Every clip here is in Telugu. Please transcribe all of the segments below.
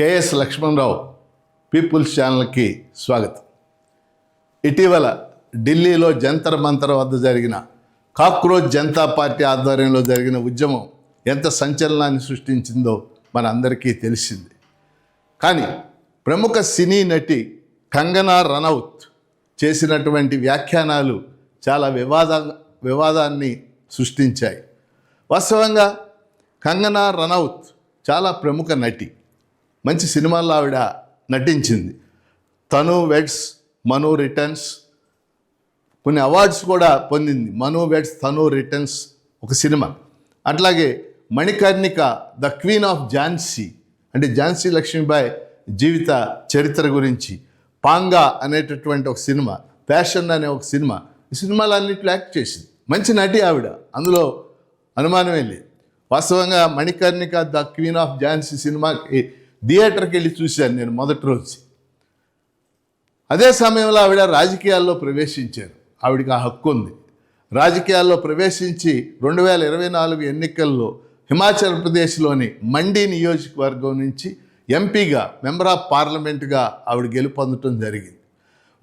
కేఎస్ లక్ష్మణరావు పీపుల్స్ ఛానల్కి స్వాగతం. ఇటీవల ఢిల్లీలో జంతర్ మంతర్ వద్ద జరిగిన కాక్రోచ్ జనతా పార్టీ ఆధ్వర్యంలో జరిగిన ఉద్యమం ఎంత సంచలనాన్ని సృష్టించిందో మన అందరికీ తెలిసింది. కానీ ప్రముఖ సినీ నటి కంగనా రనౌత్ చేసినటువంటి వ్యాఖ్యానాలు చాలా వివాదాన్ని సృష్టించాయి. వాస్తవంగా కంగనా రనౌత్ చాలా ప్రముఖ నటి, మంచి సినిమాల్లో ఆవిడ నటించింది. తను వెడ్స్, మను రిటర్న్స్, కొన్ని అవార్డ్స్ కూడా పొందింది. మను వెడ్స్, తను రిటర్న్స్ ఒక సినిమా. అట్లాగే Manikarnika the queen of Jhansi, అంటే ఝాన్సీ లక్ష్మీబాయి జీవిత చరిత్ర గురించి పాంగా అనేటటువంటి ఒక సినిమా, ప్యాషన్ అనే ఒక సినిమా, ఈ సినిమాలన్నింటిలో యాక్ట్ చేసింది. మంచి నటి ఆవిడ, అందులో అనుమానమే లేదు. వాస్తవంగా Manikarnika the queen of Jhansi సినిమాకి థియేటర్కి వెళ్ళి చూశాను నేను మొదటి రోజు. అదే సమయంలో ఆవిడ రాజకీయాల్లో ప్రవేశించారు. ఆవిడకి ఆ హక్కు ఉంది. రాజకీయాల్లో ప్రవేశించి 2024 ఎన్నికల్లో హిమాచల్ ప్రదేశ్లోని మండి నియోజకవర్గం నుంచి ఎంపీగా, మెంబర్ ఆఫ్ పార్లమెంటుగా ఆవిడ గెలుపొందడం జరిగింది.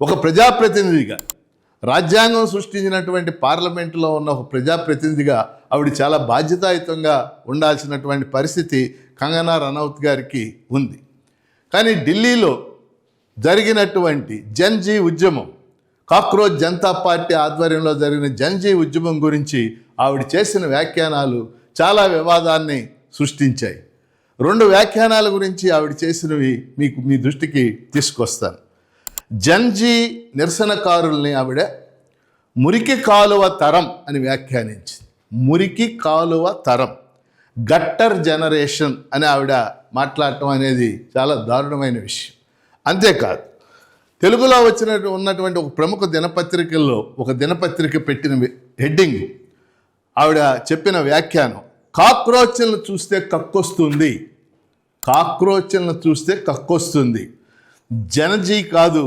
ఒక ప్రజాప్రతినిధిగా, రాజ్యాంగం సృష్టించినటువంటి పార్లమెంటులో ఉన్న ఒక ప్రజాప్రతినిధిగా ఆవిడ చాలా బాధ్యతాయుతంగా ఉండాల్సినటువంటి పరిస్థితి కంగనా రనౌత్ గారికి ఉంది. కానీ ఢిల్లీలో జరిగినటువంటి జన్జీ ఉద్యమం, కాక్రోచ్ జనతా పార్టీ ఆధ్వర్యంలో జరిగిన జన్జీ ఉద్యమం గురించి ఆవిడ చేసిన వ్యాఖ్యానాలు చాలా వివాదాన్ని సృష్టించాయి. 2 వ్యాఖ్యానాల గురించి ఆవిడ చేసినవి మీ దృష్టికి తీసుకొస్తాను. జన్జీ నిరసనకారుల్ని ఆవిడ మురికి కాలువ తరం అని వ్యాఖ్యానించింది. మురికి కాలువ తరం, గట్టర్ జనరేషన్ అని ఆవిడ మాట్లాడటం అనేది చాలా దారుణమైన విషయం. అంతేకాదు, తెలుగులో ఉన్నటువంటి ఒక ప్రముఖ దినపత్రికల్లో ఒక దినపత్రిక పెట్టిన హెడ్డింగ్, ఆవిడ చెప్పిన వ్యాఖ్యానం, కాక్రోచ్లను చూస్తే కక్కొస్తుంది, కాక్రోచ్లను చూస్తే కక్కొస్తుంది, జనజీ కాదు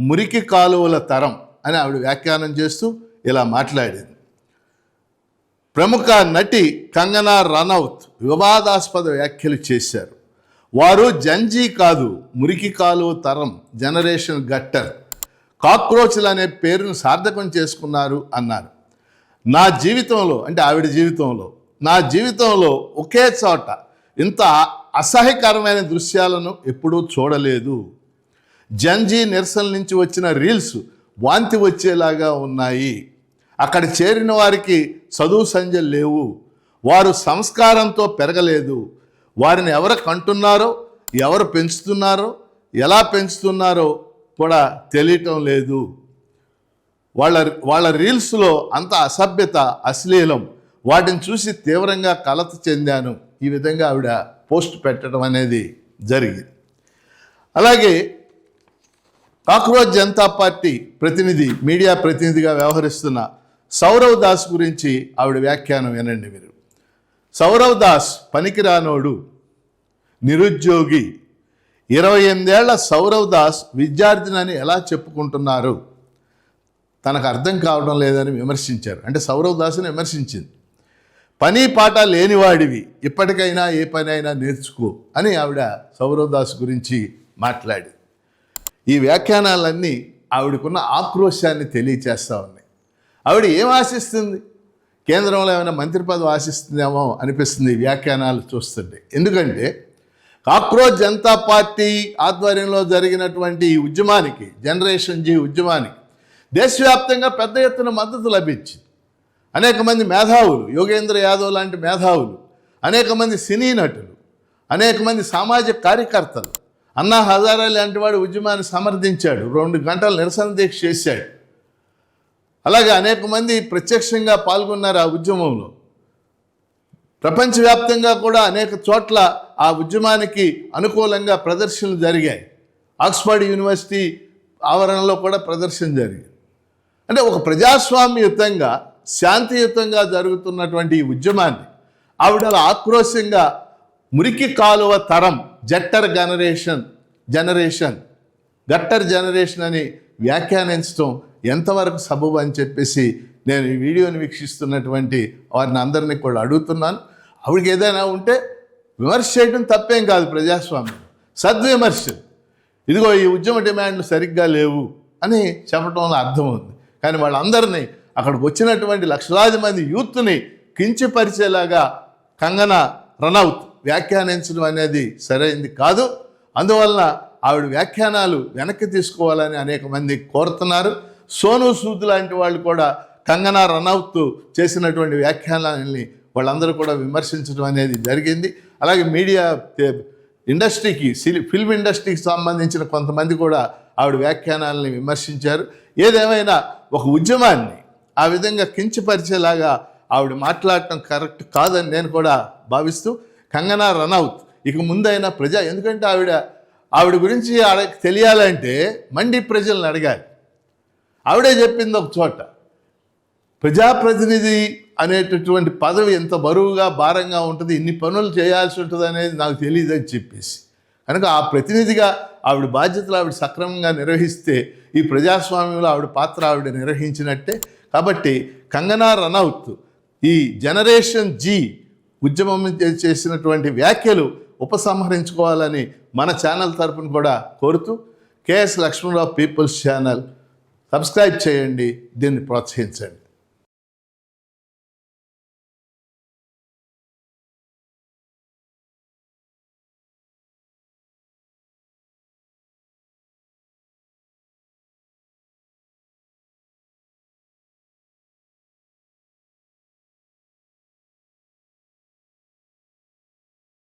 మురికి కాలువల తరం అని ఆవిడ వ్యాఖ్యానం చేస్తూ ఇలా మాట్లాడింది. ప్రముఖ నటి కంగనా రనౌత్ వివాదాస్పద వ్యాఖ్యలు చేశారు. వారు జంజీ కాదు, మురికి కాలువ తరం, జనరేషన్ గట్టర్, కాక్రోచ్లు అనే పేరును సార్థకం చేసుకున్నారు అన్నారు. నా జీవితంలో, అంటే ఆవిడ జీవితంలో, నా జీవితంలో ఒకే చోట ఇంత అసహ్యకరమైన దృశ్యాలను ఎప్పుడూ చూడలేదు. జంజీ నిరసన నుంచి వచ్చిన రీల్స్ వాంతి వచ్చేలాగా ఉన్నాయి. అక్కడ చేరిన వారికి చదువు సంధ్యలు లేవు. వారు సంస్కారంతో పెరగలేదు. వారిని ఎవరు కంటున్నారో, ఎవరు పెంచుతున్నారో, ఎలా పెంచుతున్నారో కూడా తెలియటం లేదు. వాళ్ళ రీల్స్లో అంత అసభ్యత, అశ్లీలం, వాటిని చూసి తీవ్రంగా కలత చెందాను. ఈ విధంగా ఆవిడ పోస్ట్ పెట్టడం అనేది జరిగింది. అలాగే కాక్రోచ్ జనతా పార్టీ ప్రతినిధి, మీడియా ప్రతినిధిగా వ్యవహరిస్తున్న సౌరవ్ దాస్ గురించి ఆవిడ వ్యాఖ్యానం వినండి మీరు. సౌరవ్ దాస్ పనికిరానోడు, నిరుద్యోగి. 28 ఏళ్ల సౌరవ్ దాస్ విద్యార్థినని ఎలా చెప్పుకుంటున్నారు? తనకు అర్థం కావడం లేదని విమర్శించారు. అంటే సౌరవ్ దాస్ని విమర్శించింది. పని పాట లేనివాడివి, ఇప్పటికైనా ఏ పని అయినా నేర్చుకో అని ఆవిడ సౌరవ్ దాస్ గురించి మాట్లాడి, ఈ వ్యాఖ్యానాలన్నీ ఆవిడకున్న ఆక్రోశాన్ని తెలియచేస్తూ ఉన్నాయి. ఆవిడ ఏం ఆశిస్తుంది? కేంద్రంలో ఏమైనా మంత్రి పదవి ఆశిస్తుందేమో అనిపిస్తుంది ఈ వ్యాఖ్యానాలు చూస్తుంటే. ఎందుకంటే కాక్రోచ్ జనతా పార్టీ ఆధ్వర్యంలో జరిగినటువంటి ఈ ఉద్యమానికి, జనరేషన్ జీ ఉద్యమానికి దేశవ్యాప్తంగా పెద్ద ఎత్తున మద్దతు లభించింది. అనేక మంది మేధావులు, యోగేంద్ర యాదవ్ లాంటి మేధావులు, అనేక మంది సినీ నటులు, అనేక మంది సామాజిక కార్యకర్తలు, అన్నా హజారే లాంటి వాడు ఉద్యమాన్ని సమర్థించాడు, 2 గంటలు నిరసన దీక్ష చేశాడు. అలాగే అనేక మంది ప్రత్యక్షంగా పాల్గొన్నారు ఆ ఉద్యమంలో. ప్రపంచవ్యాప్తంగా కూడా అనేక చోట్ల ఆ ఉద్యమానికి అనుకూలంగా ప్రదర్శనలు జరిగాయి. ఆక్స్ఫర్డ్ యూనివర్సిటీ ఆవరణలో కూడా ప్రదర్శన జరిగింది. అంటే ఒక ప్రజాస్వామ్యయుతంగా, శాంతియుతంగా జరుగుతున్నటువంటి ఈ ఉద్యమాన్ని ఆవిడ ఆక్రోశంగా మురికి కాలువ తరం, గట్టర్ జనరేషన్ అని వ్యాఖ్యానించడం ఎంతవరకు సబబు అని చెప్పేసి నేను ఈ వీడియోని వీక్షిస్తున్నటువంటి వారిని అందరినీ కూడా అడుగుతున్నాను. ఆవిడకి ఏదైనా ఉంటే విమర్శ చేయడం తప్పేం కాదు, ప్రజాస్వామ్యం. సద్విమర్శలు. ఇదిగో ఈ ఉద్యమ డిమాండ్లు సరిగ్గా లేవు అని చెప్పడంలో అర్థం ఉంది. కానీ వాళ్ళందరినీ అక్కడికి వచ్చినటువంటి లక్షలాది మంది యూత్ని కించపరిచేలాగా కంగనా రనౌత్ వ్యాఖ్యానించడం అనేది సరైంది కాదు. అందువలన ఆవిడ వ్యాఖ్యానాలు వెనక్కి తీసుకోవాలని అనేక మంది కోరుతున్నారు. సోనూ సూద్ లాంటి వాళ్ళు కూడా కంగనా రనౌత్ చేసినటువంటి వ్యాఖ్యానాలని వాళ్ళందరూ కూడా విమర్శించడం అనేది జరిగింది. అలాగే మీడియా ఇండస్ట్రీకి ఫిల్మ్ ఇండస్ట్రీకి సంబంధించిన కొంతమంది కూడా ఆవిడ వ్యాఖ్యానాలని విమర్శించారు. ఏదేమైనా ఒక ఉద్యమాన్ని ఆ విధంగా కించపరిచేలాగా ఆవిడ మాట్లాడటం కరెక్ట్ కాదని నేను కూడా భావిస్తూ, కంగనా రనౌత్ ఇక ముందైనా ఎందుకంటే ఆవిడ గురించి తెలియాలంటే మండి ప్రజలను అడగాలి. ఆవిడే చెప్పింది ఒక చోట, ప్రజాప్రతినిధి అనేటటువంటి పదవి ఎంత బరువుగా భారంగా ఉంటుంది, ఇన్ని పనులు చేయాల్సి ఉంటుంది అనేది నాకు తెలియదని చెప్పేసి. కనుక ఆ ప్రతినిధిగా ఆవిడ బాధ్యతలు ఆవిడ సక్రమంగా నిర్వహిస్తే ఈ ప్రజాస్వామ్యంలో ఆవిడ పాత్ర ఆవిడ నిర్వహించినట్టే. కాబట్టి కంగనా రనౌత్ ఈ జనరేషన్ జీ ఉద్యమం చేసినటువంటి వ్యాఖ్యలు ఉపసంహరించుకోవాలని మన ఛానల్ తరపున కూడా కోరుతూ, KS Lakshmanarao people's channel subscribe చేయండి, దీన్ని ప్రోత్సహించండి.